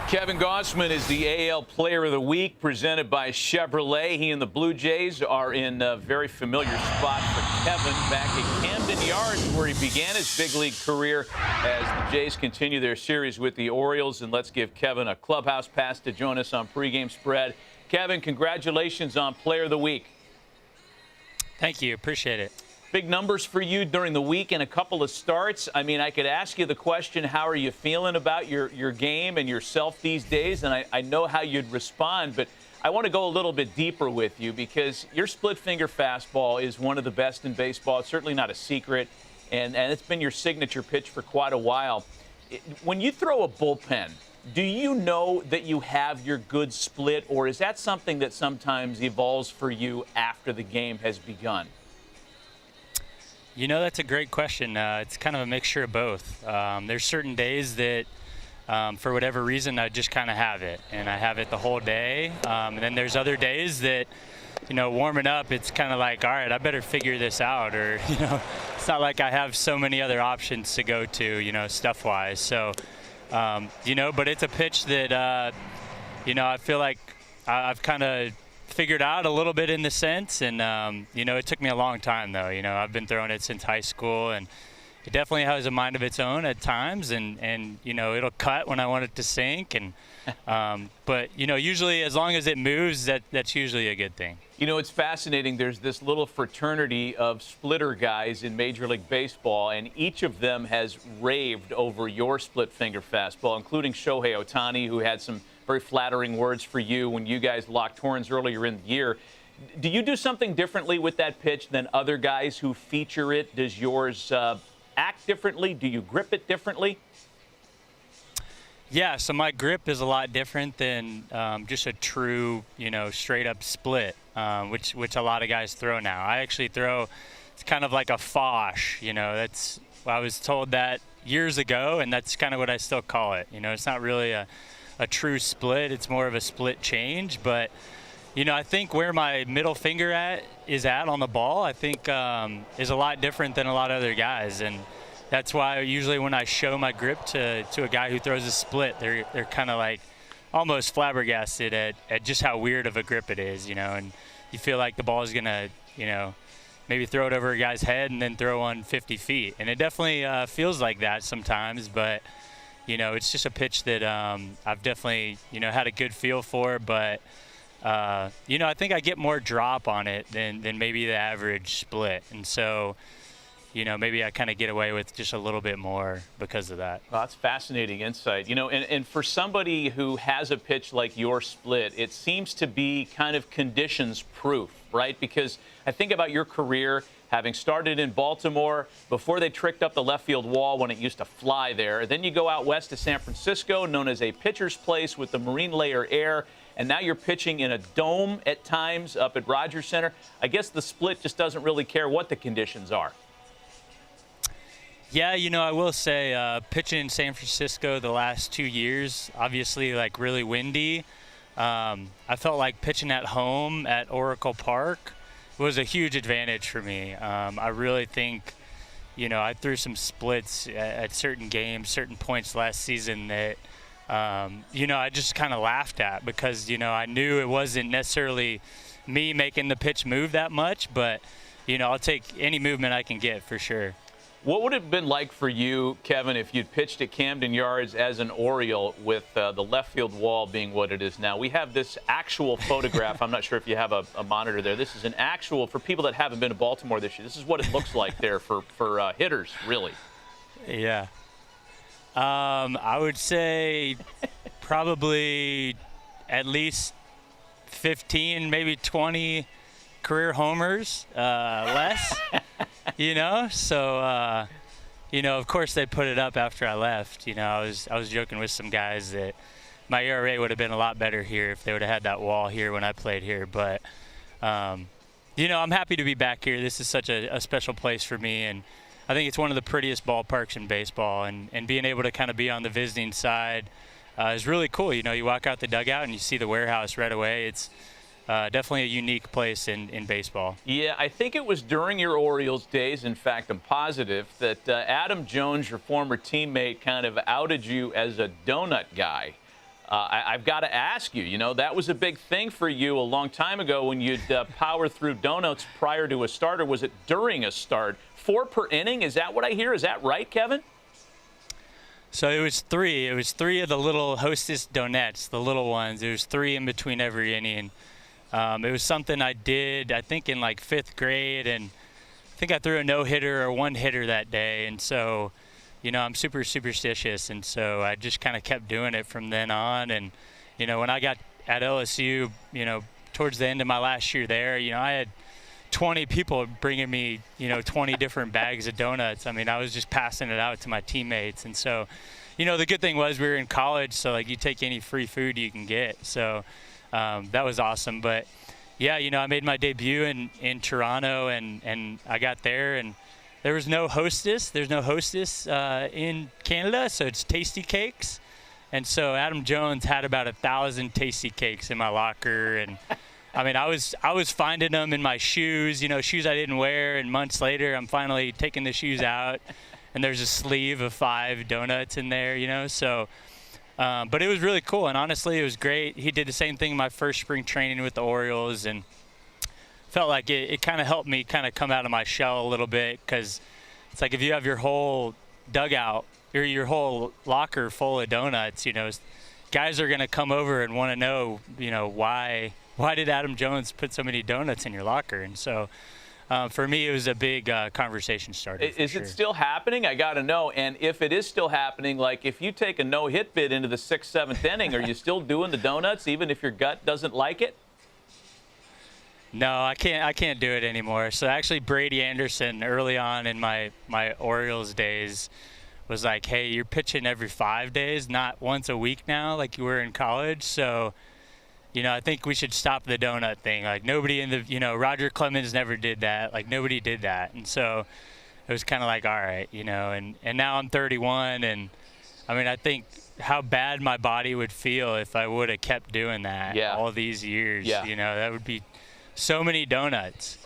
Kevin Gausman is the AL Player of the Week, presented by Chevrolet. He and the Blue Jays are in a very familiar spot for Kevin, back at Camden Yards, where he began his big league career, as the Jays continue their series with the Orioles. And let's give Kevin a clubhouse pass to join us on Pregame Spread. Kevin, congratulations on Player of the Week. Thank you. Appreciate it. Big numbers for you during the week and a couple of starts. I mean, I could ask you the question, how are you feeling about your game and yourself these days? And I know how you'd respond, but I want to go a little bit deeper with you, because your split-finger fastball is one of the best in baseball. It's certainly not a secret, and it's been your signature pitch for quite a while. When you throw a bullpen, do you know that you have your good split, or is that something that sometimes evolves for you after the game has begun? You know, that's a great question. It's kind of a mixture of both. There's certain days that, for whatever reason, I just kind of have it, and I have it the whole day. And then there's other days that, you know, warming up, it's kind of like, all right, I better figure this out. Or, you know, it's not like I have so many other options to go to, you know, stuff-wise. So, you know, but it's a pitch that, you know, I feel like I've kind of figured out a little bit in the sense, and you know, it took me a long time though. You know, I've been throwing it since high school, and it definitely has a mind of its own at times, and you know, it'll cut when I want it to sink, and but you know, usually as long as it moves, that's usually a good thing. You know, it's fascinating. There's this little fraternity of splitter guys in Major League Baseball, and each of them has raved over your split finger fastball, including Shohei Ohtani, who had some very flattering words for you when you guys locked horns earlier in the year. Do you do something differently with that pitch than other guys who feature it? Does yours act differently? Do you grip it differently? Yeah, so my grip is a lot different than just a true, you know, straight-up split, which a lot of guys throw now. I actually throw, it's kind of like a fosh, you know. I was told that years ago, and that's kind of what I still call it. You know, it's not really a true split. It's more of a split change. But, you know, I think where my middle finger is at on the ball, I think is a lot different than a lot of other guys. And that's why usually when I show my grip to a guy who throws a split, they're kind of like almost flabbergasted at just how weird of a grip it is, you know. And you feel like the ball is going to, you know, maybe throw it over a guy's head and then throw on 50 feet. And it definitely feels like that sometimes, but you know, it's just a pitch that I've definitely, you know, had a good feel for. But, you know, I think I get more drop on it than maybe the average split. And so, you know, maybe I kind of get away with just a little bit more because of that. Well, that's fascinating insight. You know, and for somebody who has a pitch like your split, it seems to be kind of conditions proof, right? Because I think about your career, having started in Baltimore before they tricked up the left field wall when it used to fly there. Then you go out west to San Francisco, known as a pitcher's place with the marine layer air, and now you're pitching in a dome at times up at Rogers Center. I guess the split just doesn't really care what the conditions are. Yeah, you know, I will say pitching in San Francisco the last 2 years, obviously like really windy. I felt like pitching at home at Oracle Park was a huge advantage for me. I really think, you know, I threw some splits at certain games, certain points last season that, you know, I just kind of laughed at, because, you know, I knew it wasn't necessarily me making the pitch move that much, but, you know, I'll take any movement I can get for sure. What would it have been like for you, Kevin, if you'd pitched at Camden Yards as an Oriole with the left field wall being what it is now? We have this actual photograph. I'm not sure if you have a monitor there. This is an actual, for people that haven't been to Baltimore this year, this is what it looks like there for hitters, really. Yeah. I would say probably at least 15, maybe 20 career homers less. You know, so, you know, of course they put it up after I left. You know, I was joking with some guys that my ERA would have been a lot better here if they would have had that wall here when I played here. But, you know, I'm happy to be back here. This is such a special place for me, and I think it's one of the prettiest ballparks in baseball. And being able to kind of be on the visiting side is really cool. You know, you walk out the dugout and you see the warehouse right away. It's definitely a unique place in baseball. Yeah, I think it was during your Orioles days, in fact, I'm positive, that Adam Jones, your former teammate, kind of outed you as a donut guy. I've got to ask you, that was a big thing for you a long time ago when you'd power through donuts prior to a start, or was it during a start? 4 per inning, is that what I hear? Is that right, Kevin? So it was 3. It was 3 of the little Hostess donuts, the little ones. There was 3 in between every inning. It was something I did, I think, in like 5th grade, and I think I threw a no-hitter or 1-hitter that day. And so, I'm super superstitious, and so I just kind of kept doing it from then on. And, when I got at LSU, towards the end of my last year there, I had 20 people bringing me, 20 different bags of donuts. I mean, I was just passing it out to my teammates. And so, the good thing was we were in college, so like you take any free food you can get. So that was awesome. But yeah, I made my debut in Toronto, and I got there, and there was no Hostess. There's no Hostess in Canada, so it's Tasty Cakes. And so Adam Jones had about 1,000 Tasty Cakes in my locker, and I mean, I was finding them in my shoes, shoes I didn't wear, and months later, I'm finally taking the shoes out, and there's a sleeve of 5 donuts in there, so, but it was really cool, and honestly, it was great. He did the same thing in my first spring training with the Orioles, and felt like it kind of helped me kind of come out of my shell a little bit, because it's like if you have your whole dugout or your whole locker full of donuts, guys are going to come over and want to know, why did Adam Jones put so many donuts in your locker? And so for me, it was a big conversation starter. Is it still happening? I got to know. And if it is still happening, like if you take a no-hit bid into the 6th, 7th inning, are you still doing the donuts even if your gut doesn't like it? No, I can't do it anymore. So actually, Brady Anderson, early on in my Orioles days, was like, hey, you're pitching every 5 days, not once a week now like you were in college. So I think we should stop the donut thing. Like nobody in the, Roger Clemens never did that. Like nobody did that. And so it was kind of like, all right, and now I'm 31. And I mean, I think how bad my body would feel if I would have kept doing that all these years. Yeah. That would be so many donuts.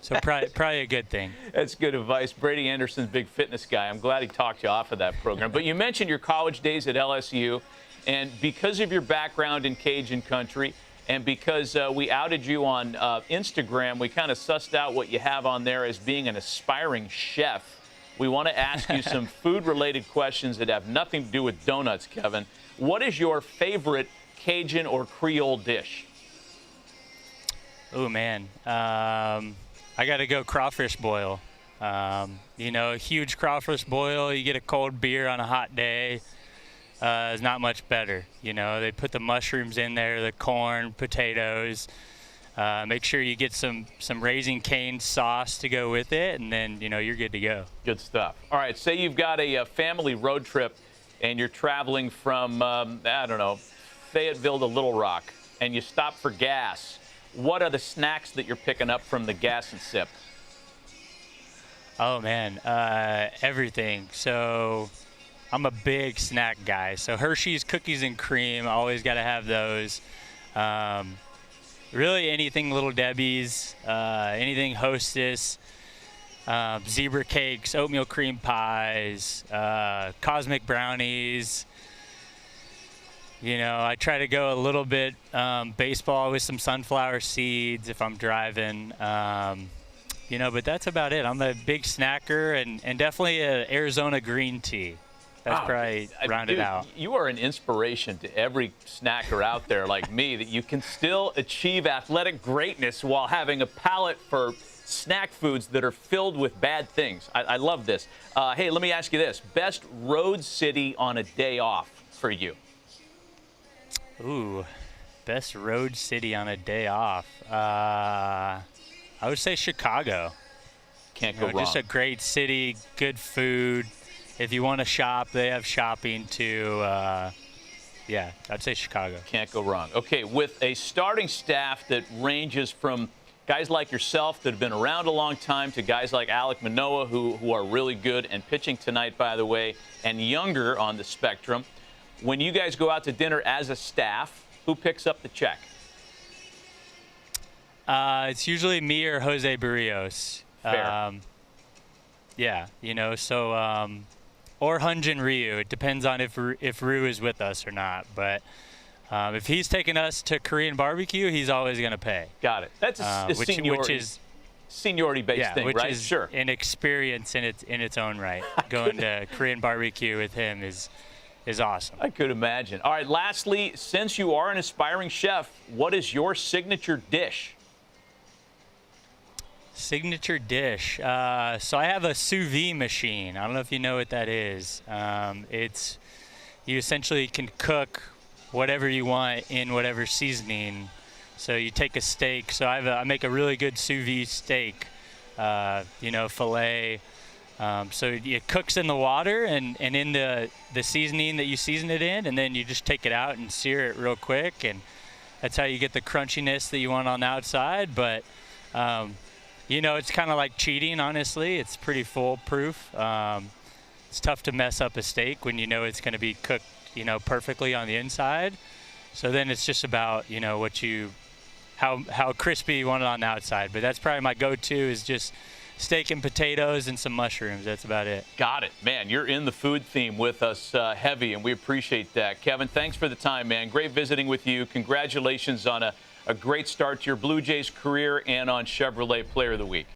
So probably a good thing. That's good advice. Brady Anderson's a big fitness guy. I'm glad he talked you off of that program. But you mentioned your college days at LSU. And because of your background in Cajun country, and because we outed you on Instagram, we kind of sussed out what you have on there as being an aspiring chef. We want to ask you some food-related questions that have nothing to do with donuts, Kevin. What is your favorite Cajun or Creole dish? Oh, man. I got to go crawfish boil. A huge crawfish boil. You get a cold beer on a hot day. Is not much better. They put the mushrooms in there, the corn, potatoes. Make sure you get some Raising Cane sauce to go with it, and then, you're good to go. Good stuff. All right, say you've got a family road trip, and you're traveling from, Fayetteville to Little Rock, and you stop for gas. What are the snacks that you're picking up from the gas and sip? Oh, man, everything. So I'm a big snack guy. So Hershey's cookies and cream, always got to have those. Really anything Little Debbie's, anything Hostess, zebra cakes, oatmeal cream pies, cosmic brownies. I try to go a little bit baseball with some sunflower seeds if I'm driving. But that's about it. I'm a big snacker, and definitely an Arizona green tea. That's probably rounded out. You are an inspiration to every snacker out there like me, that you can still achieve athletic greatness while having a palate for snack foods that are filled with bad things. I love this. Hey, let me ask you this. Best road city on a day off for you? Ooh, best road city on a day off. I would say Chicago. Can't go wrong. Just a great city, good food. If you want to shop, they have shopping too. I'd say Chicago. Can't go wrong. Okay, with a starting staff that ranges from guys like yourself that have been around a long time to guys like Alek Manoah who are really good and pitching tonight, by the way, and younger on the spectrum. When you guys go out to dinner as a staff, who picks up the check? It's usually me or Jose Barrios. Fair. or Hunjin Ryu. It depends on if Ryu is with us or not. But if he's taking us to Korean barbecue, he's always going to pay. Got it. That's a seniority. Which is seniority-based thing, which right? is Sure. an experience in its own right. Going to Korean barbecue with him is awesome. I could imagine. All right, lastly, since you are an aspiring chef, what is your signature dish? Signature dish. So I have a sous vide machine. I don't know if you know what that is. You essentially can cook whatever you want in whatever seasoning. So you take a steak. So I make a really good sous vide steak, filet. So it cooks in the water and in the seasoning that you season it in, and then you just take it out and sear it real quick, and that's how you get the crunchiness that you want on the outside. But it's kind of like cheating, honestly. It's pretty foolproof. It's tough to mess up a steak when you know it's going to be cooked, perfectly on the inside. So then it's just about, how crispy you want it on the outside. But that's probably my go-to is just steak and potatoes and some mushrooms. That's about it. Got it. Man, you're in the food theme with us heavy, and we appreciate that. Kevin, thanks for the time, man. Great visiting with you. Congratulations on a great start to your Blue Jays career and on Chevrolet Player of the Week.